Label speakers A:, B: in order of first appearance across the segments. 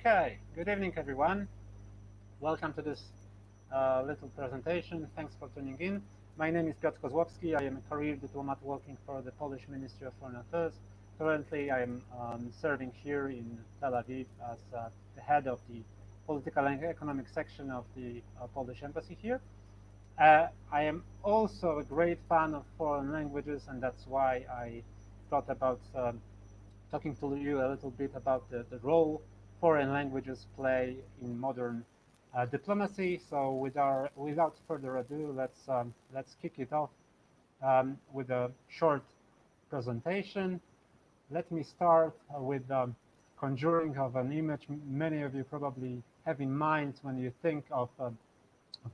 A: Okay, good evening, everyone. Welcome to this little presentation. Thanks for tuning in. My name is Piotr Kozlowski. I am a career diplomat working for the Polish Ministry of Foreign Affairs. Currently, I am serving here in Tel Aviv as the head of the political and economic section of the Polish embassy here. I am also a great fan of foreign languages, and that's why I thought about talking to you a little bit about the role foreign languages play in modern diplomacy. So without further ado, let's kick it off with a short presentation. Let me start with conjuring of an image many of you probably have in mind when you think of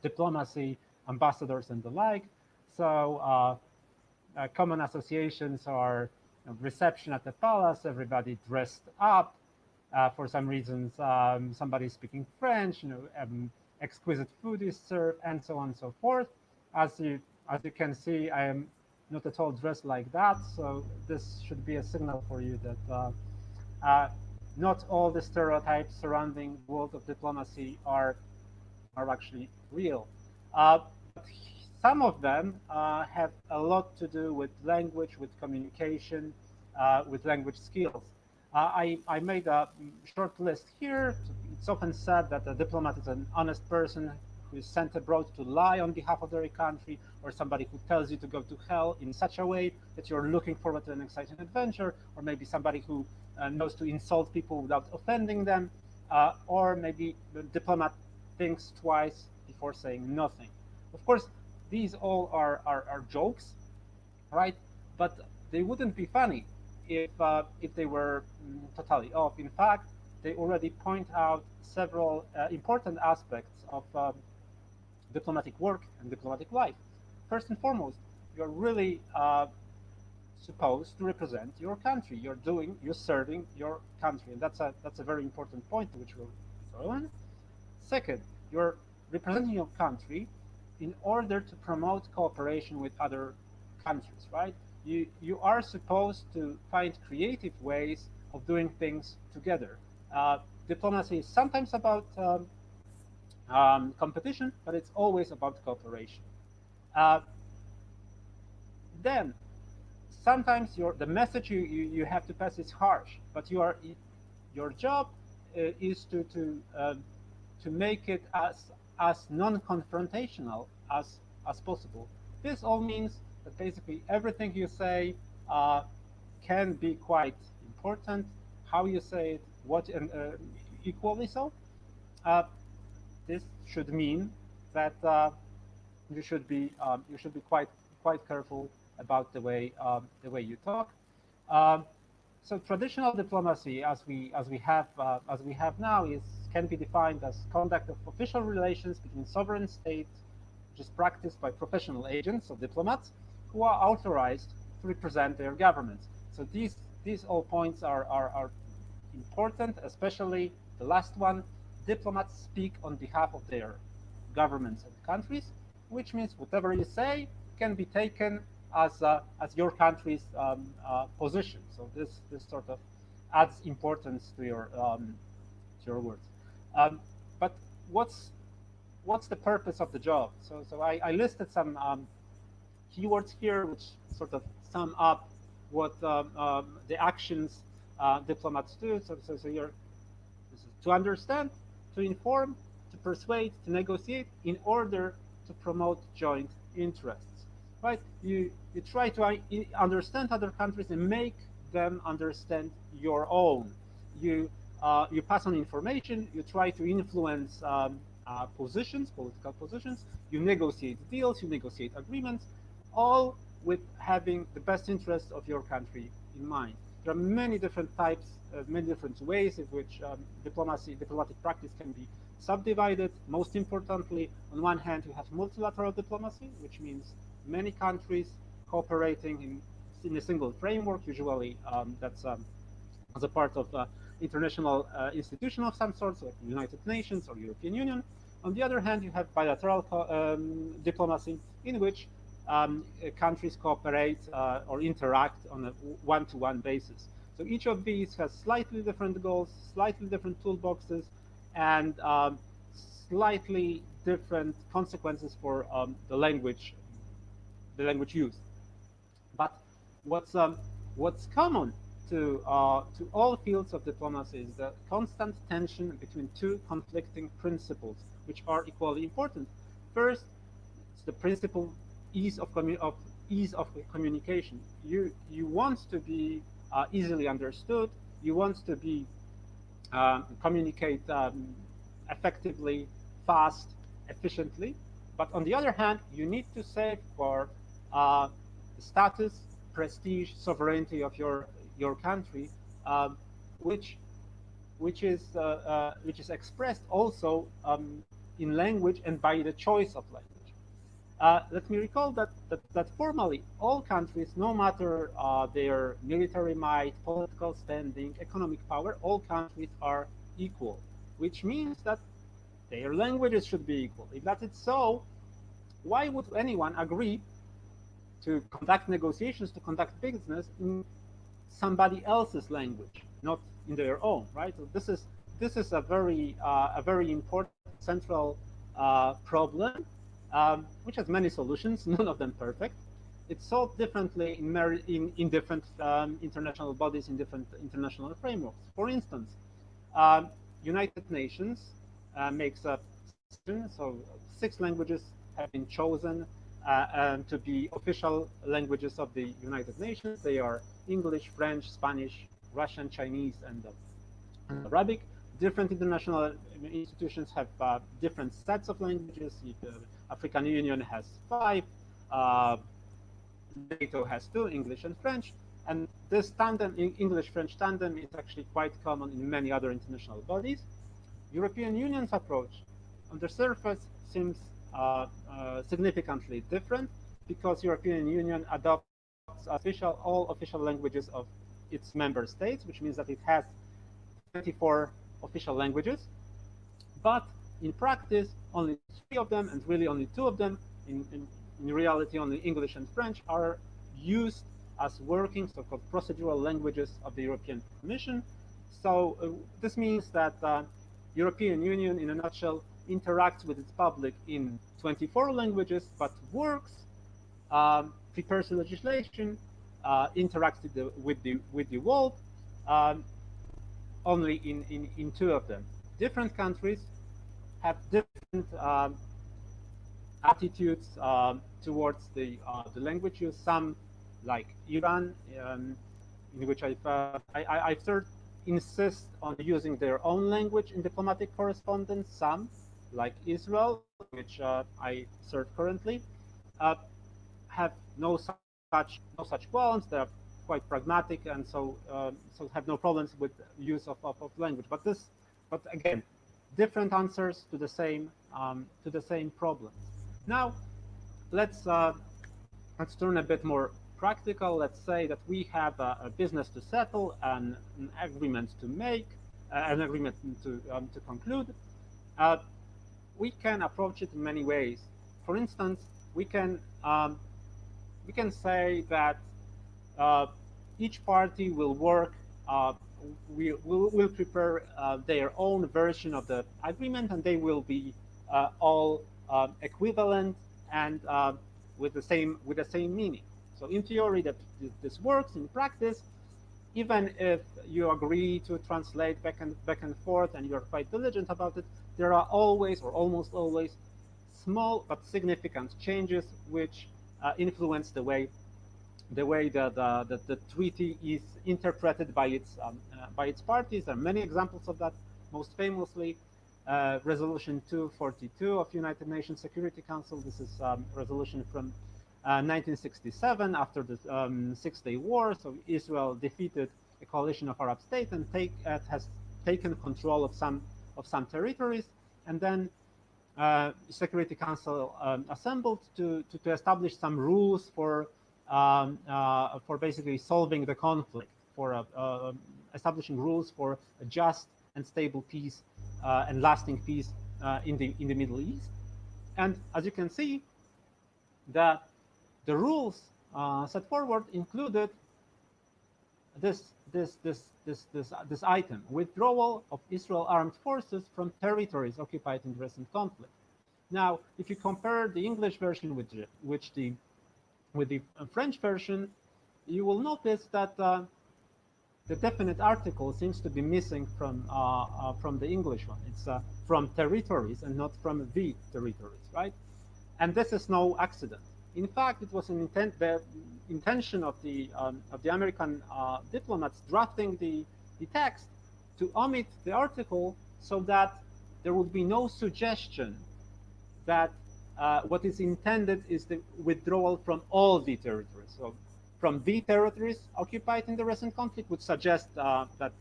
A: diplomacy, ambassadors, and the like. So common associations are reception at the palace, everybody dressed up. For some reasons, somebody speaking French, exquisite food is served, and so on and so forth. As you can see, I am not at all dressed like that, so this should be a signal for you that not all the stereotypes surrounding the world of diplomacy are actually real. But some of them have a lot to do with language, with communication, with language skills. I made a short list here. It's often said that a diplomat is an honest person who is sent abroad to lie on behalf of their country, or somebody who tells you to go to hell in such a way that you're looking forward to an exciting adventure, or maybe somebody who knows to insult people without offending them, or maybe the diplomat thinks twice before saying nothing. Of course, these all are jokes, right? But they wouldn't be funny if they were totally off. In fact, they already point out several important aspects of diplomatic work and diplomatic life. First and foremost, you're really supposed to represent your country. You're serving your country, and that's a very important point which we'll throw in. Second, you're representing your country in order to promote cooperation with other countries, right? You are supposed to find creative ways of doing things together. Diplomacy is sometimes about competition, but it's always about cooperation. Uh, then sometimes the message you have to pass is harsh, but your job is to make it as non-confrontational as possible. This all means that basically everything you say can be quite important. How you say it, what, and equally so. This should mean that you should be quite careful about the way you talk. Um, so traditional diplomacy, as we have now, can be defined as conduct of official relations between sovereign states, which is practiced by professional agents or diplomats who are authorized to represent their governments. So these all points are important, especially the last one. Diplomats speak on behalf of their governments and countries, which means whatever you say can be taken as your country's position. So this sort of adds importance to your words. But what's the purpose of the job? So I listed some keywords here, which sort of sum up what the actions diplomats do. So you're this is to understand, to inform, to persuade, to negotiate in order to promote joint interests. Right? You try to understand other countries and make them understand your own. You pass on information. You try to influence positions, political positions. You negotiate deals. You negotiate agreements, all with having the best interest of your country in mind. There are many different types, many different ways in which diplomatic practice can be subdivided. Most importantly, on one hand, you have multilateral diplomacy, which means many countries cooperating in a single framework. Usually, that's as a part of international institution of some sort, so like the United Nations or European Union. On the other hand, you have bilateral diplomacy, in which countries cooperate or interact on a one-to-one basis. So each of these has slightly different goals, slightly different toolboxes, and slightly different consequences for the language used. But what's common to all fields of diplomacy is the constant tension between two conflicting principles, which are equally important. First, it's the principle of ease of communication. You want to be easily understood. You want to be communicate effectively, fast, efficiently. But on the other hand, you need to safeguard the status, prestige, sovereignty of your country, which which is expressed also in language and by the choice of language. Let me recall that formally all countries, no matter their military might, political standing, economic power, all countries are equal, which means that their languages should be equal. If that is so, why would anyone agree to conduct negotiations, to conduct business in somebody else's language, not in their own, right? So this is a very important central problem, which has many solutions, none of them perfect. It's solved differently in different international bodies, in different international frameworks. For instance, United Nations makes a system, so 6 languages have been chosen to be official languages of the United Nations. They are English, French, Spanish, Russian, Chinese, and Arabic. Different international institutions have different sets of languages. The African Union has 5, NATO has 2, English and French, and this tandem, English-French tandem, is actually quite common in many other international bodies. European Union's approach on the surface seems significantly different, because European Union adopts all official languages of its member states, which means that it has 24 official languages, but in practice only 3 of them, and really only 2 of them, in reality only English and French, are used as working so-called procedural languages of the European Commission. So this means that European Union, in a nutshell, interacts with its public in 24 languages, but works, prepares legislation, interacts with the world only in 2 of them. Different countries have different attitudes towards the language use. Some, like Iran, in which I've heard, insist on using their own language in diplomatic correspondence. Some, like Israel, which I serve currently, have no such qualms. They are quite pragmatic, and so have no problems with use of language. But again, different answers to the same problem. Now, let's turn a bit more practical. Let's say that we have a business to settle, an agreement to make, an agreement to conclude. We can approach it in many ways. For instance, we can say that each party will work, will prepare their own version of the agreement, and they will be all equivalent and with the same meaning. So in theory, that this works. In practice, even if you agree to translate back and forth, and you're quite diligent about it, there are always, or almost always, small but significant changes which influence the way that the treaty is interpreted by its parties. There are many examples of that. Most famously, Resolution 242 of United Nations Security Council. This is resolution from 1967, after the Six-Day War. So Israel defeated a coalition of Arab states and has taken control of some territories, and then Security Council assembled to establish some rules for basically solving the conflict, for establishing rules for a just and stable peace and lasting peace in the Middle East. And as you can see, the rules set forward included this this item: withdrawal of Israel armed forces from territories occupied in the recent conflict. Now, if you compare the English version with the French version, you will notice that the definite article seems to be missing from the English one. It's from territories and not from the territories, right? And this is no accident. In fact, it was the intention of the American diplomats drafting the text to omit the article so that there would be no suggestion that what is intended is the withdrawal from all the territories. So from the territories occupied in the recent conflict would suggest that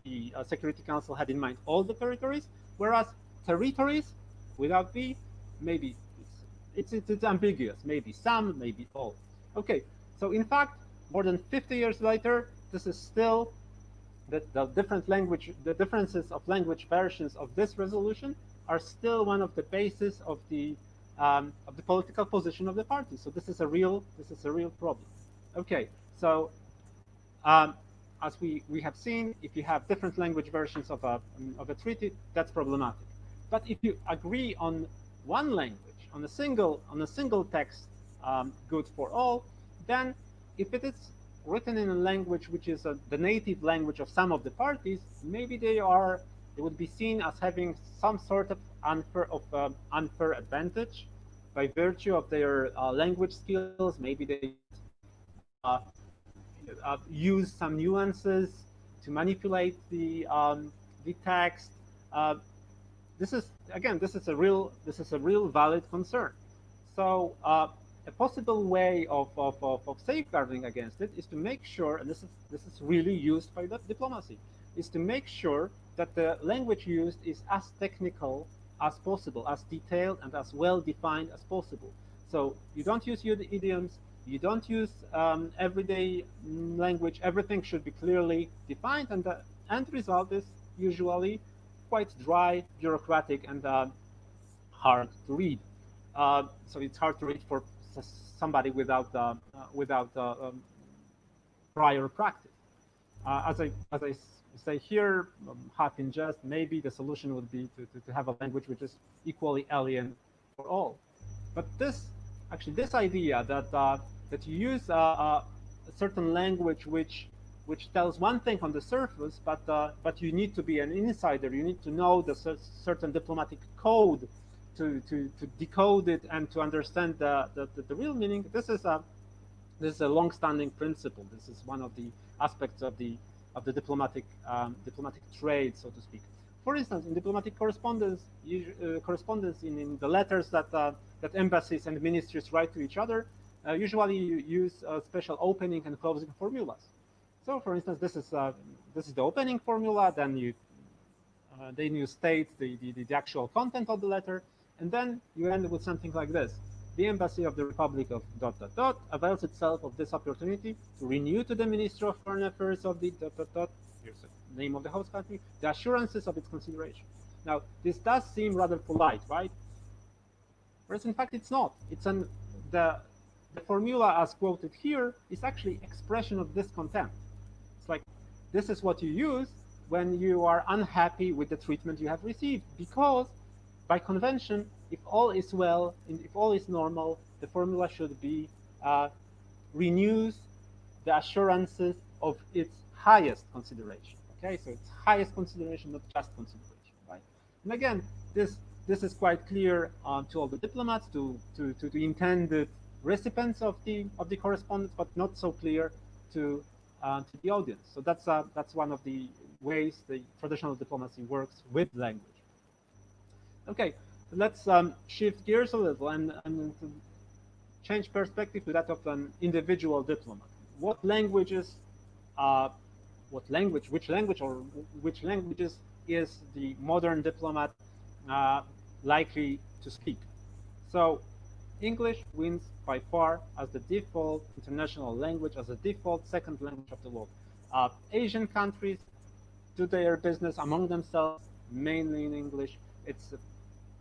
A: the Security Council had in mind all the territories, whereas territories without the, maybe it's ambiguous, maybe some, maybe all. Okay, so in fact, more than 50 years later, this is still the differences of language versions of this resolution are still one of the bases of the political position of the party. So this is a real problem. Okay, so as we have seen, if you have different language versions of a treaty, that's problematic. But if you agree on one language, on a single text, good for all, then if it is written in a language which is the native language of some of the parties, maybe they would be seen as having some sort of unfair advantage by virtue of their language skills. Maybe they use some nuances to manipulate the text. This is a real valid concern. So a possible way of safeguarding against it is to make sure, and this is really used by the diplomacy, is to make sure that the language used is as technical as possible, as detailed and as well defined as possible. So you don't use idioms, you don't use everyday language. Everything should be clearly defined, and the end result is usually quite dry, bureaucratic, and hard to read. So it's hard to read for somebody without prior practice. As I say here, half in jest, maybe the solution would be to have a language which is equally alien for all. But this idea that you use a certain language which tells one thing on the surface, but you need to be an insider, you need to know the certain diplomatic code to decode it and to understand the real meaning. This is a long-standing principle. This is one of the aspects of the diplomatic trade, so to speak. For instance, in diplomatic correspondence, in the letters that embassies and ministries write to each other, usually you use special opening and closing formulas. So, for instance, this is the opening formula. Then you state the actual content of the letter, and then you end with something like this: the Embassy of the Republic of ... avails itself of this opportunity to renew to the Ministry of Foreign Affairs of the ... here's the name of the host country, the assurances of its consideration. Now, this does seem rather polite, right? Whereas in fact it's not. The formula as quoted here is actually expression of discontent. It's like, this is what you use when you are unhappy with the treatment you have received, because by convention, if all is well, and if all is normal, the formula should be renews the assurances of its highest consideration. Okay, so it's highest consideration, not just consideration, right? And again, this is quite clear to all the diplomats, to the intended recipients of the correspondence, but not so clear to the audience. So that's one of the ways the traditional diplomacy works with language. Okay, let's shift gears a little and to change perspective to that of an individual diplomat. Which languages is the modern diplomat likely to speak? So English wins by far as the default international language, as a default second language of the world. Asian countries do their business among themselves mainly in English. It's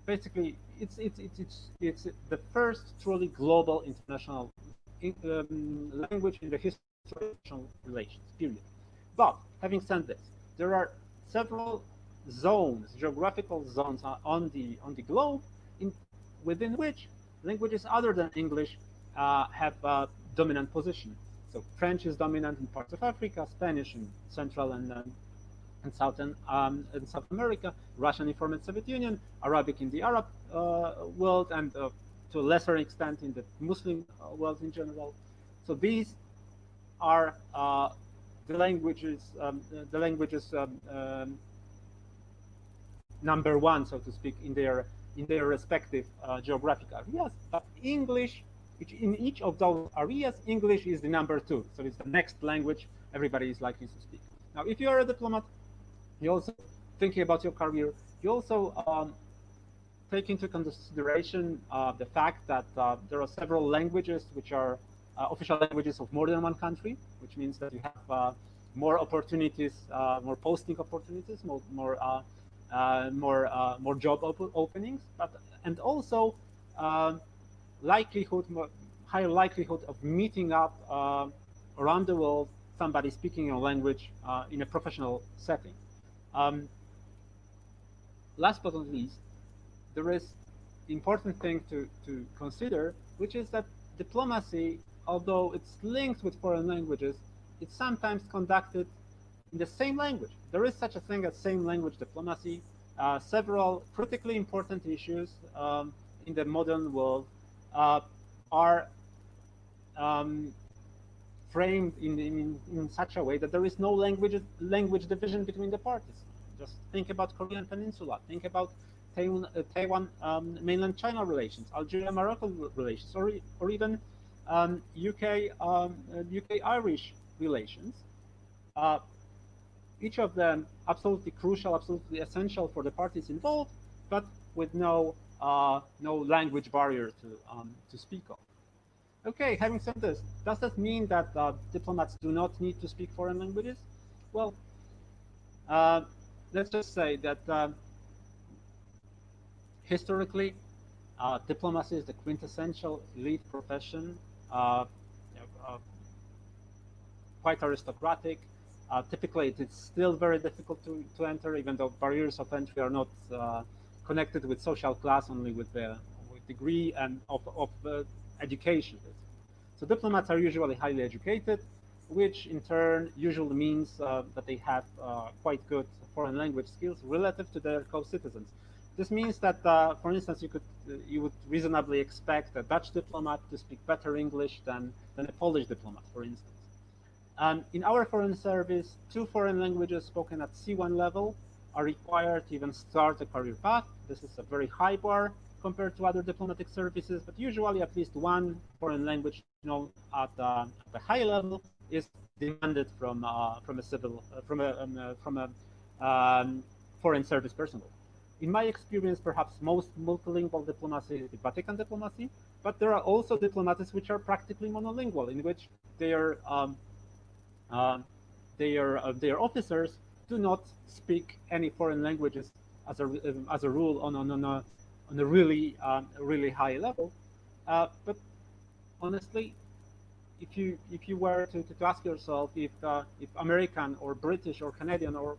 A: basically it's the first truly global international language in the history international relations, period. But having said this, there are several zones, geographical zones on the globe, within which languages other than English have a dominant position. So French is dominant in parts of Africa, Spanish in Central and South America, Russian in former Soviet Union, Arabic in the Arab world, and to a lesser extent in the Muslim world in general. So these are the languages number one, so to speak, in their respective geographic areas. But English, in each of those areas, English is the number two. So it's the next language everybody is likely to speak. Now, if you are a diplomat, you also thinking about your career, you also take into consideration the fact that there are several languages which are official languages of more than one country, which means that you have more opportunities, more posting opportunities, more job openings, and also higher likelihood of meeting up around the world somebody speaking your language in a professional setting. Last but not least, there is the important thing to consider, which is that diplomacy, although it's linked with foreign languages, it's sometimes conducted in the same language. There is such a thing as same language diplomacy. Several critically important issues in the modern world are framed in such a way that there is no language division between the parties. Just think about Korean Peninsula. Think about Taiwan, mainland China relations, Algeria-Morocco relations, or even UK-Irish relations. Each of them absolutely crucial, absolutely essential for the parties involved, but with no language barrier to speak of. Okay, having said this, does that mean that diplomats do not need to speak foreign languages? Well, let's just say that historically, diplomacy is the quintessential elite profession, quite aristocratic. Typically, it is still very difficult to enter, even though barriers of entry are not connected with social class, only with degree and of education. So diplomats are usually highly educated, which in turn usually means that they have quite good foreign language skills relative to their co-citizens. This means that, for instance, you would reasonably expect a Dutch diplomat to speak better English than a Polish diplomat, for instance. In our foreign service, 2 foreign languages spoken at C1 level are required to even start a career path. This is a very high bar compared to other diplomatic services, but usually at least 1 foreign language known at the high level is demanded from a foreign service personnel. In my experience, perhaps most multilingual diplomacy is the Vatican diplomacy, but there are also diplomats which are practically monolingual, in which their officers do not speak any foreign languages as a rule on a really high level. But honestly, if you were to ask yourself if American or British or Canadian or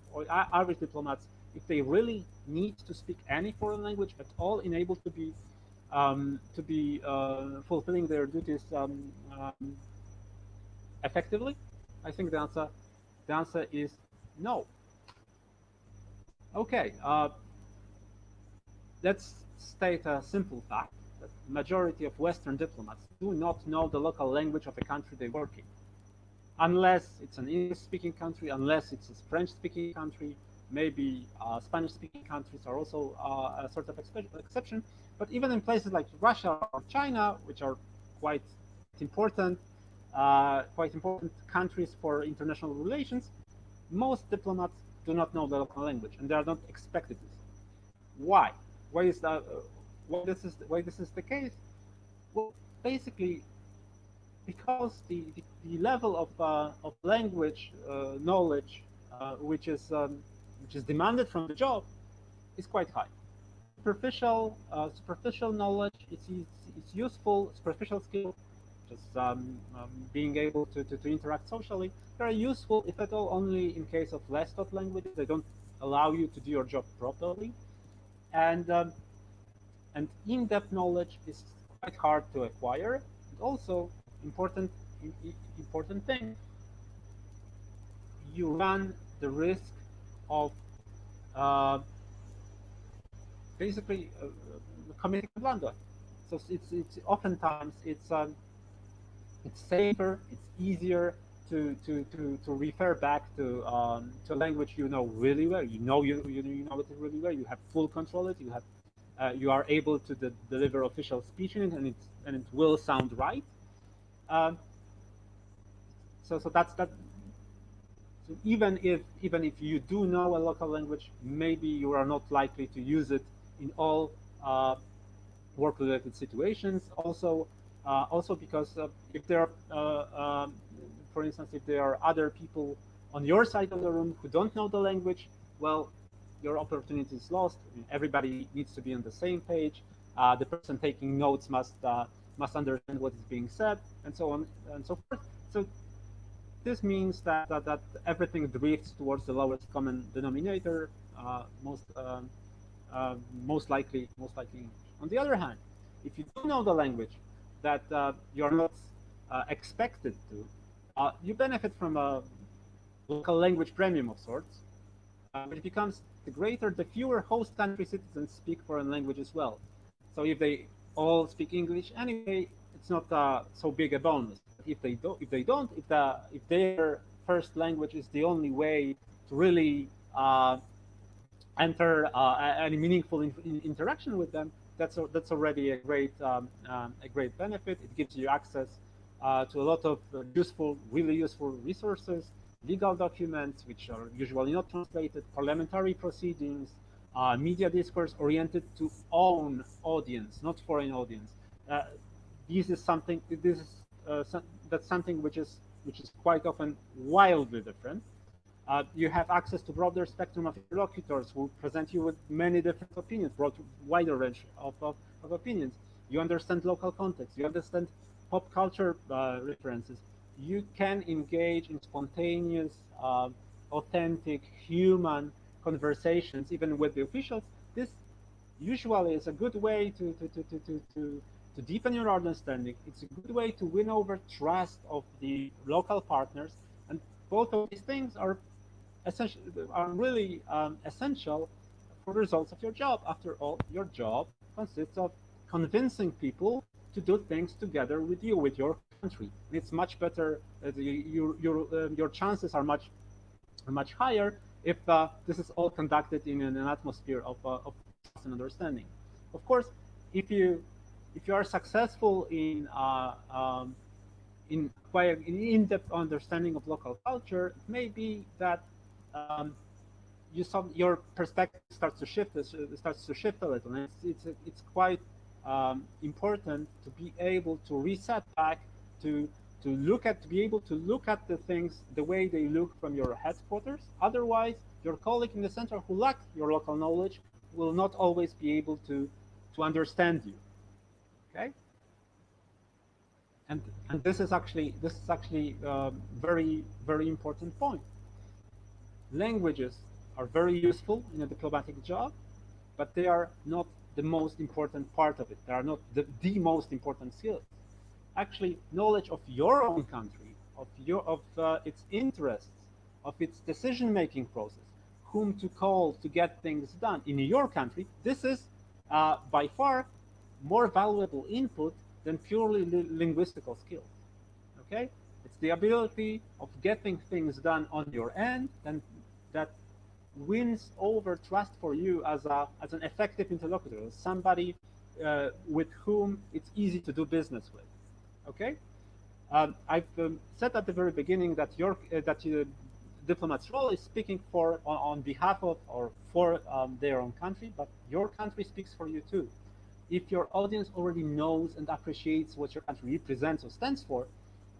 A: Irish diplomats, if they really need to speak any foreign language at all in able to be fulfilling their duties effectively, I think the answer is no. Okay, let's state a simple fact that the majority of Western diplomats do not know the local language of the country they work in, unless it's an English-speaking country, unless it's a French-speaking country. Maybe Spanish-speaking countries are also a sort of exception. But even in places like Russia or China, which are quite important countries for international relations, most diplomats do not know the local language, and they are not expected to. Why? Why is that? Why this is the case? Well, basically, because the level of language knowledge which is demanded from the job is quite high. Superficial knowledge, it's useful. Superficial skill just being able to interact socially. They're useful, if at all, only in case of less taught languages. They don't allow you to do your job properly. And in-depth knowledge is quite hard to acquire. And also, important thing, you run the risk of uh, basically committing a blunder. So it's oftentimes it's safer, it's easier to refer back to a language you know really well. You know it really well. You have full control of it. You are able to deliver official speech in it, and it will sound right. Um, so that's that. So even if you do know a local language, maybe you are not likely to use it in all work-related situations. Also because if there are, for instance, if there are other people on your side of the room who don't know the language, well, your opportunity is lost. I mean, everybody needs to be on the same page. The person taking notes must understand what is being said, and so on and so forth. So this means that everything drifts towards the lowest common denominator, most likely English. On the other hand, if you do know the language that you're not expected to, you benefit from a local language premium of sorts, which becomes the fewer host country citizens speak foreign language as well. So if they all speak English anyway, it's not so big a bonus. If their first language is the only way to really enter any meaningful interaction with them, that's already a great benefit. It gives you access to a lot of really useful resources, legal documents, which are usually not translated, parliamentary proceedings, media discourse oriented to own audience, not foreign audience. This is something. That's something which is quite often wildly different. You have access to broader spectrum of interlocutors who present you with many different opinions, wider range of opinions. You understand local context. You understand pop culture references. You can engage in spontaneous, authentic, human conversations, even with the officials. This usually is a good way to deepen your understanding. It's a good way to win over trust of the local partners, and both of these things are really essential for the results of your job. After all, your job consists of convincing people to do things together with you, with your country. And it's much better. Your chances are much higher if this is all conducted in an atmosphere of trust and understanding. Of course, if you are successful in acquiring an in-depth understanding of local culture, it may be that your perspective starts to shift a little, and it's quite important to be able to reset back to be able to look at the things the way they look from your headquarters. Otherwise, your colleague in the center who lacks your local knowledge will not always be able to understand you. Okay. And this is actually very important point. Languages are very useful in a diplomatic job, but they are not the most important part of it. They are not the most important skill. Actually, knowledge of your own country, of its interests, of its decision-making process, whom to call to get things done in your country, this is by far more valuable input than purely linguistical skills. Okay, it's the ability of getting things done on your end, and that wins over trust for you as an effective interlocutor, as somebody with whom it's easy to do business with. Okay, I've said at the very beginning that diplomat's role is speaking on behalf of or for their own country, but your country speaks for you too. If your audience already knows and appreciates what your country represents or stands for,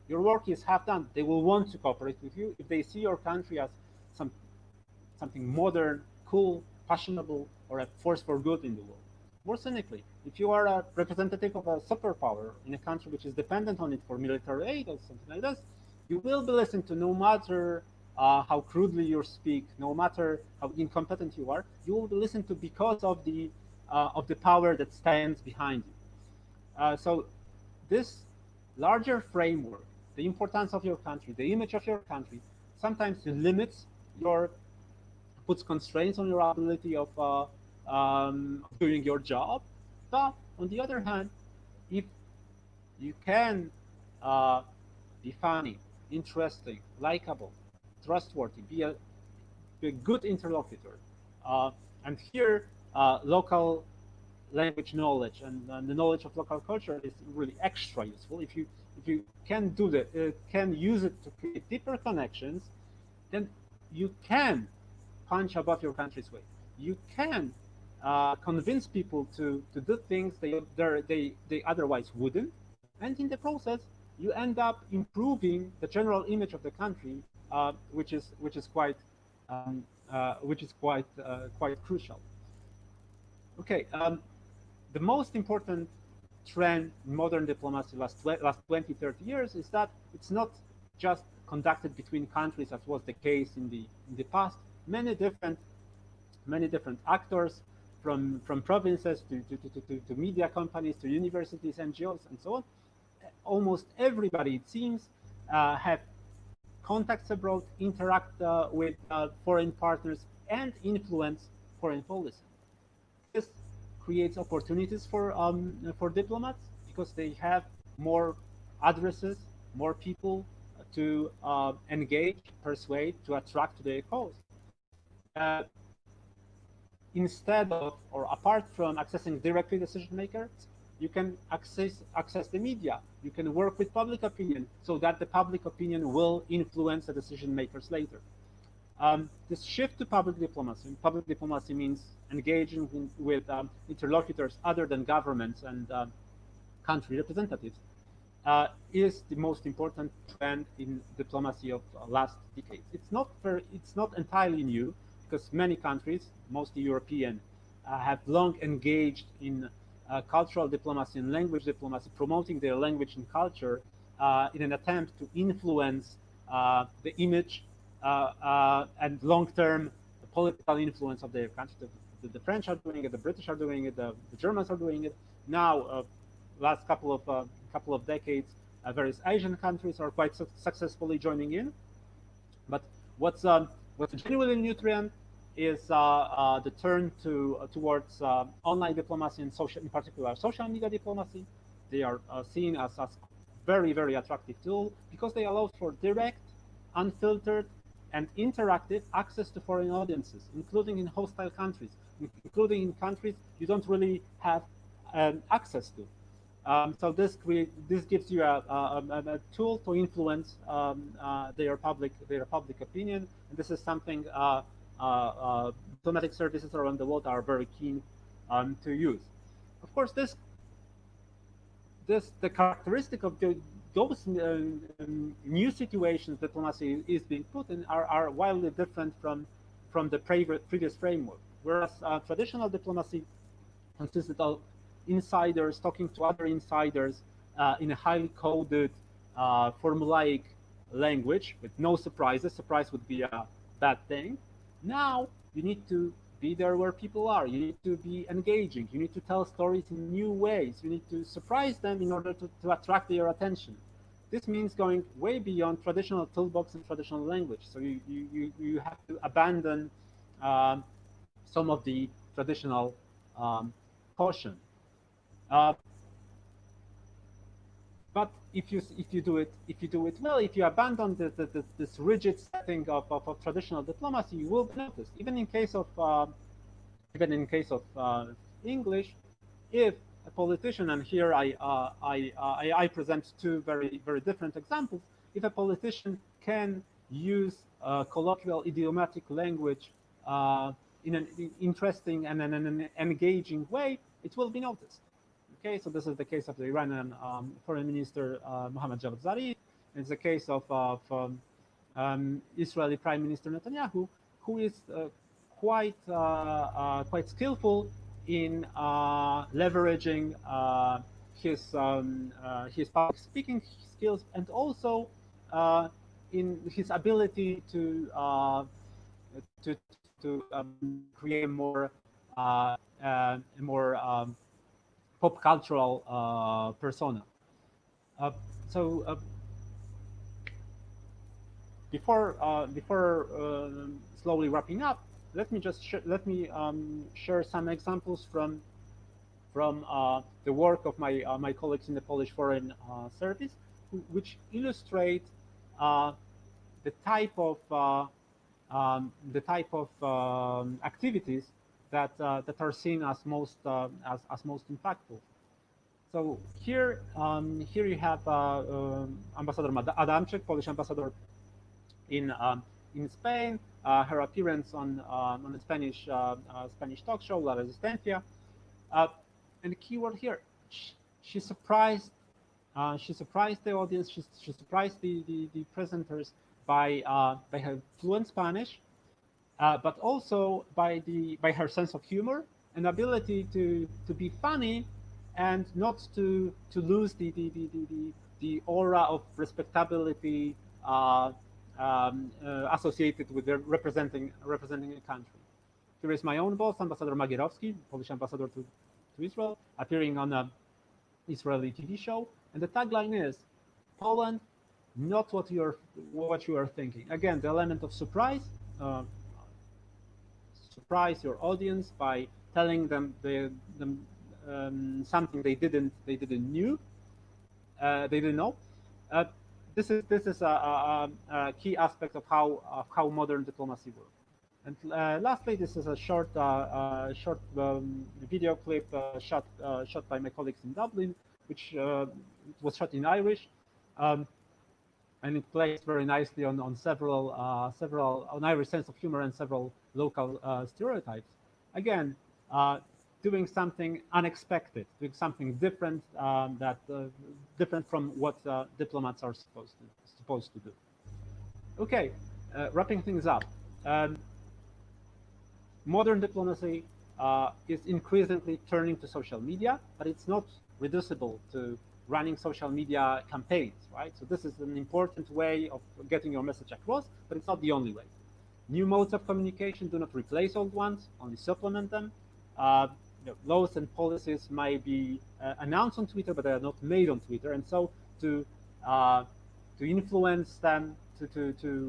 A: your work is half done. They will want to cooperate with you if they see your country as something modern, cool, fashionable, or a force for good in the world. More cynically, If you are a representative of a superpower in a country which is dependent on it for military aid or something like this, you will be listened to no matter how crudely you speak, no matter how incompetent you are. You will be listened to because of the power that stands behind you. So this larger framework, the importance of your country, the image of your country, sometimes limits your, puts constraints on your ability of doing your job. But on the other hand, if you can be funny, interesting, likable, trustworthy, be a good interlocutor, and here local language knowledge and the knowledge of local culture is really extra useful. If you can do that, can use it to create deeper connections, then you can punch above your country's weight. You can convince people to do things they otherwise wouldn't, and in the process, you end up improving the general image of the country, which is quite quite crucial. Okay, the most important trend in modern diplomacy last 20, 30 years is that it's not just conducted between countries as was the case in the past. Many different actors from provinces to media companies to universities, NGOs, and so on. Almost everybody, it seems, have contacts abroad, interact with foreign partners, and influence foreign policy. This creates opportunities for diplomats because they have more addresses, more people to engage, persuade, to attract to their cause. Instead of, or apart from accessing directly decision makers, you can access the media. You can work with public opinion so that the public opinion will influence the decision makers later. This shift to public diplomacy means engaging with interlocutors other than governments and country representatives, is the most important trend in diplomacy of last decades. It's not entirely new because many countries, mostly European, have long engaged in cultural diplomacy and language diplomacy, promoting their language and culture in an attempt to influence the image and long-term political influence of their country. The French are doing it, the British are doing it, the Germans are doing it. Now, last couple of decades, various Asian countries are quite successfully joining in. But what's a genuinely new trend is the turn towards online diplomacy and in particular social media diplomacy. They are seen as very, very attractive tool because they allow for direct, unfiltered, and interactive access to foreign audiences, including in hostile countries, including in countries you don't really have access to. So this gives you a tool to influence their public opinion, and this is something diplomatic services around the world are very keen to use. Of course, the characteristic of those new situations diplomacy is being put in are wildly different from the previous framework. Whereas traditional diplomacy consisted of insiders talking to other insiders in a highly coded, formulaic language with no surprises. Surprise would be a bad thing. Now you need to be there where people are. You need to be engaging. You need to tell stories in new ways. You need to surprise them in order to attract their attention. This means going way beyond traditional toolbox and traditional language. So you have to abandon some of the traditional caution. But if you do it well, if you abandon this rigid setting of traditional diplomacy, you will be noticed. Even in case of English, if a politician, and here I present two very, very different examples. If a politician can use colloquial idiomatic language in an interesting and an engaging way, it will be noticed. Okay, so this is the case of the Iranian Foreign Minister Mohammad Javad Zarif. It's the case of Israeli Prime Minister Netanyahu, who is quite skillful in leveraging his public speaking skills, and also in his ability to create a more pop cultural persona. Uh, so before slowly wrapping up, let me just share some examples from the work of my colleagues in the Polish Foreign Service, which illustrate uh, the type of activities that are seen as most impactful. So here you have Ambassador Adamczyk, Polish ambassador in Spain. Her appearance on the Spanish talk show La Resistencia, and the key word here, she surprised the audience. She surprised the presenters by her fluent Spanish, but also by her sense of humor and ability to be funny and not to lose the aura of respectability associated with representing a country. Here is my own boss, Ambassador Magierowski, Polish ambassador to Israel, appearing on a Israeli TV show, and the tagline is Poland, not what you are thinking. Again, the element of surprise. Surprise your audience by telling them something they didn't know. Uh, this is a key aspect of how modern diplomacy works. And lastly, this is a short video clip shot by my colleagues in Dublin, which was shot in Irish. And it plays very nicely on several on Irish sense of humor and several local stereotypes. Again, doing something unexpected, doing something different different from what diplomats are supposed to do. Okay, wrapping things up. Modern diplomacy is increasingly turning to social media, but it's not reducible to running social media campaigns, right? So this is an important way of getting your message across, but it's not the only way. New modes of communication do not replace old ones, only supplement them. Laws and policies might be announced on Twitter, but they are not made on Twitter, and so to influence them, to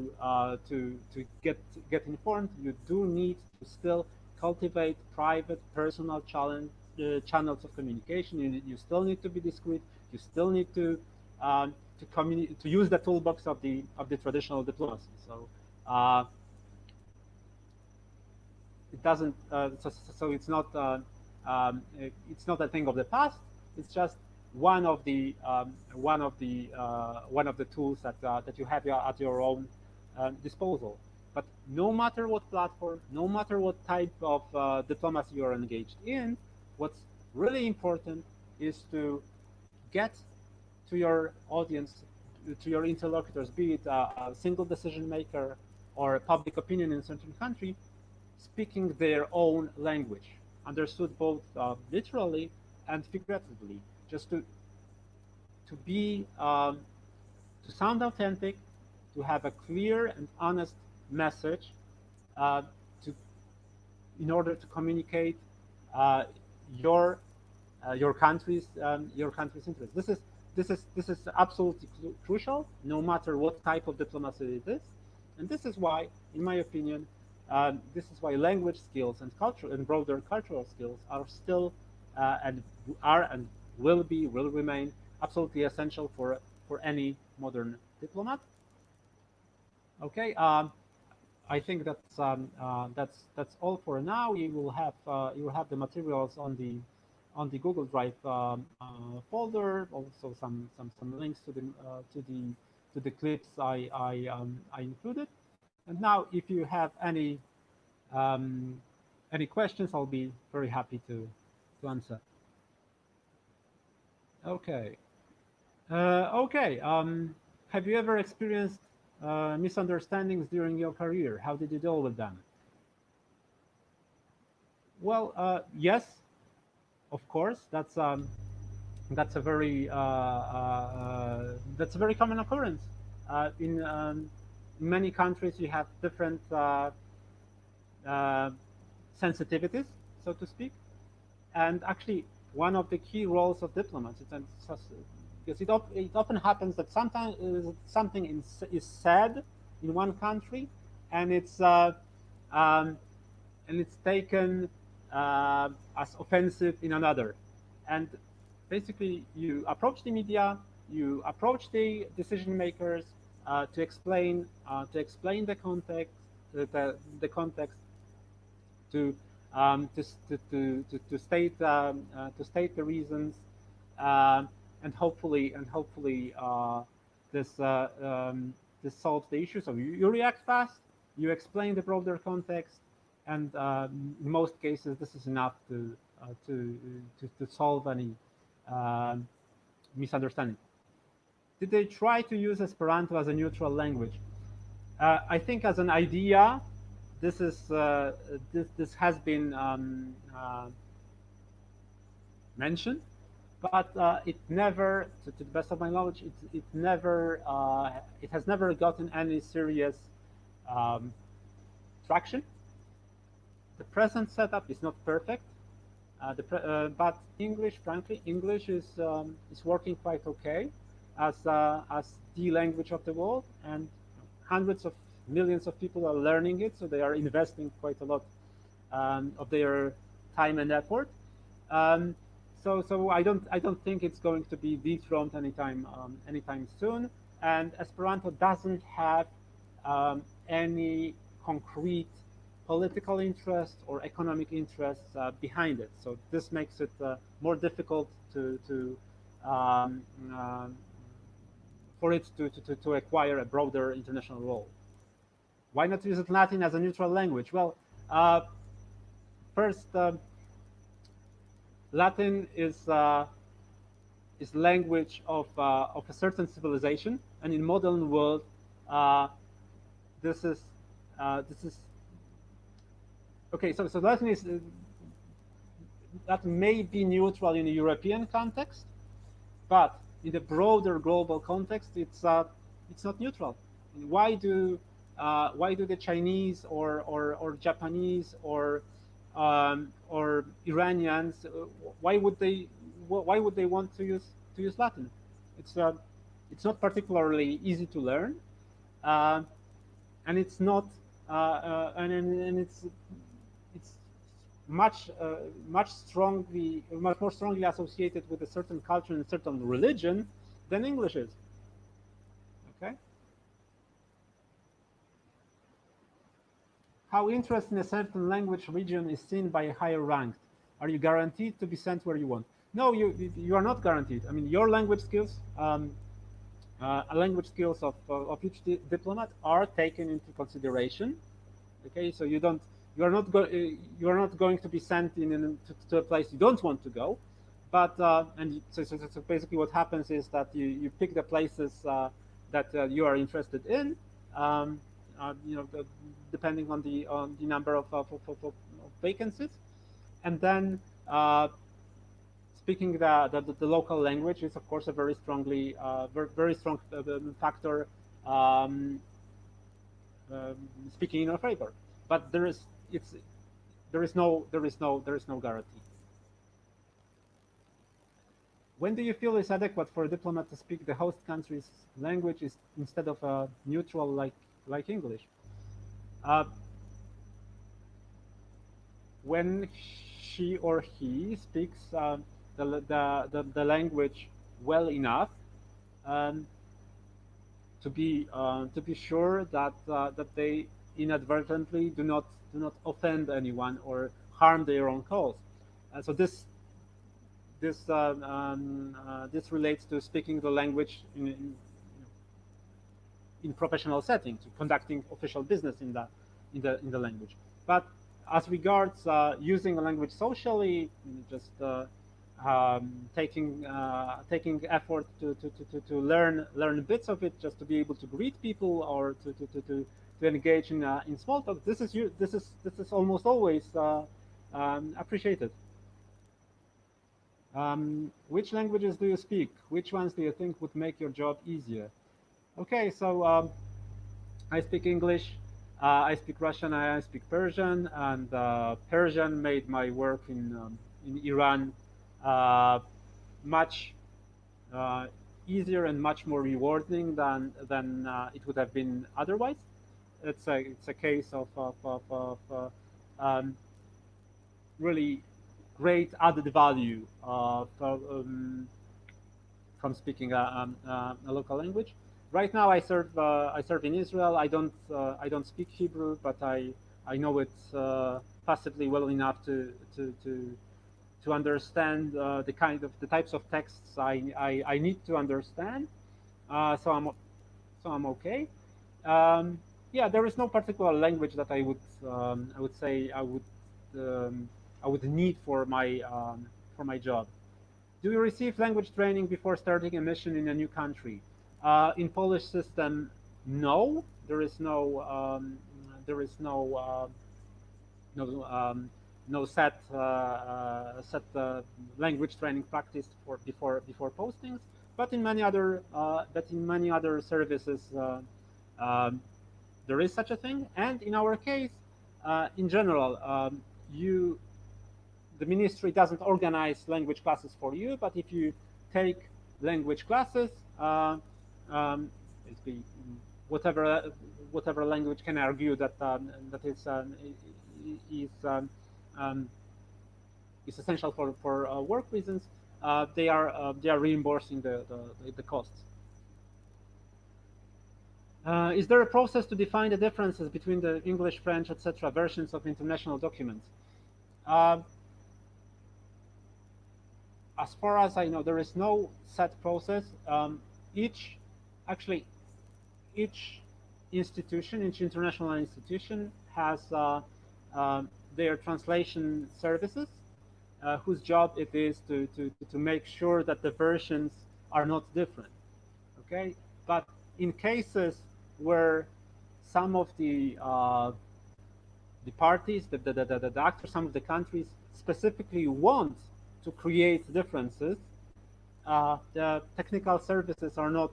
A: get informed, you do need to still cultivate private, personal channels of communication. You still need to be discreet. You still need to use the toolbox of the traditional diplomacy. So it doesn't. So it's not a thing of the past. It's just one of the tools that you have at your own disposal. But no matter what platform, no matter what type of diplomacy you are engaged in, what's really important is to get to your audience, to your interlocutors, be it a single decision maker or a public opinion in a certain country, speaking their own language, understood both literally and figuratively, just to sound authentic, to have a clear and honest message, to in order to communicate your country's interests. This is absolutely crucial, no matter what type of diplomacy it is, and this is why, in my opinion, this is why language skills and culture and broader cultural skills are still and will remain absolutely essential for any modern diplomat. Okay, I think that's all for now. You will have the materials on the Google Drive folder. Also, some links to the clips I included. And now, if you have any questions, I'll be very happy to answer. Okay. Okay. Have you ever experienced misunderstandings during your career? How did you deal with them? Well, yes, Of course, that's a very common occurrence. In many countries, you have different uh, sensitivities, so to speak. And actually, one of the key roles of diplomats is because it often happens that sometimes something is said in one country, and um, it's taken as offensive in another. And basically, you approach the media, you approach the decision makers to explain the context, to to state the reasons, um, and hopefully this this solves the issue. So you react fast, you explain the broader context, and in most cases this is enough to solve any um, misunderstanding. Did they try to use Esperanto as a neutral language? I think as an idea, this has been mentioned, but it never, to the best of my knowledge, it has never gotten any serious um, traction. The present setup is not perfect, but English, frankly, English is working quite okay as the language of the world, and hundreds of millions of people are learning it, so they are investing quite a lot of their time and effort. Um, so I don't think it's going to be dethroned anytime soon. And Esperanto doesn't have any concrete political interests or economic interests behind it. So this makes it more difficult to um, um, for it to acquire a broader international role. Why not use Latin as a neutral language? Well, first, Latin is language of a certain civilization, and in modern world, uh, this is this is okay. So Latin may be neutral in a European context, but in the broader global context, it's not neutral. Why do the Chinese or Japanese or Iranians why would they want to use Latin? It's uh, it's not particularly easy to learn, uh, and it's not and it's much more strongly associated with a certain culture and certain religion than English is. Okay. How interest in a certain language region is seen by a higher ranked. Are you guaranteed to be sent where you want? No, you are not guaranteed. I mean, your language skills, language skills of each diplomat are taken into consideration. Okay, so you are not going to be sent to a place you don't want to go, but so basically what happens is that you pick the places that you are interested in, um, you know, depending on the number of vacancies, and then speaking the local language is of course a very very strong factor, um, speaking in our favor. But there is no guarantee. When do you feel is adequate for a diplomat to speak the host country's language instead of a neutral like English? Uh, when she or he speaks the language well enough, um, to be sure that they inadvertently do not offend anyone or harm their own cause. So this relates to speaking the language in professional settings, conducting official business in the language. But as regards using the language socially, just taking effort to learn bits of it, just to be able to greet people or to engage in small talk. This is almost always appreciated. Which languages do you speak? Which ones do you think would make your job easier? Okay, so I speak English, I speak Russian, I speak Persian, and Persian made my work in Iran much uh, easier and much more rewarding than it would have been otherwise. It's a case of really great added value from speaking a local language. Right now, I serve in Israel. I don't speak Hebrew, but I know it passively well enough to understand the types of texts I need to understand. So I'm okay. Yeah, there is no particular language that I would say I would need for my job. Do you receive language training before starting a mission in a new country? In Polish system, no. There is no no set language training practice for before postings. But in many other services, um, there is such a thing. And in our case, in general, you the ministry doesn't organize language classes for you, but if you take language classes, basically whatever whatever language can argue that is um, is essential for work reasons, they are reimbursing the costs. Is there a process to define the differences between the English, French, etc. versions of international documents? Uh, as far as I know, there is no set process. Each, actually, each institution, each international institution has their translation services, whose job it is to make sure that the versions are not different. Okay, but in cases where some of the parties, the actors, some of the countries specifically want to create differences, the technical services are not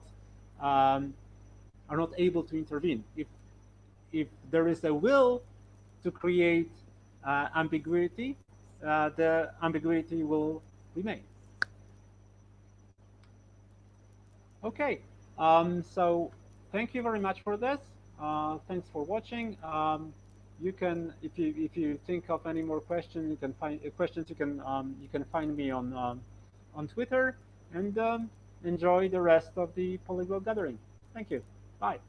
A: able to intervene. If there is a will to create ambiguity, the ambiguity will remain. Okay, so thank you very much for this. Thanks for watching. You can, if you think of any more questions, you can find questions. You can find me on Twitter, and enjoy the rest of the Polyglot gathering. Thank you. Bye.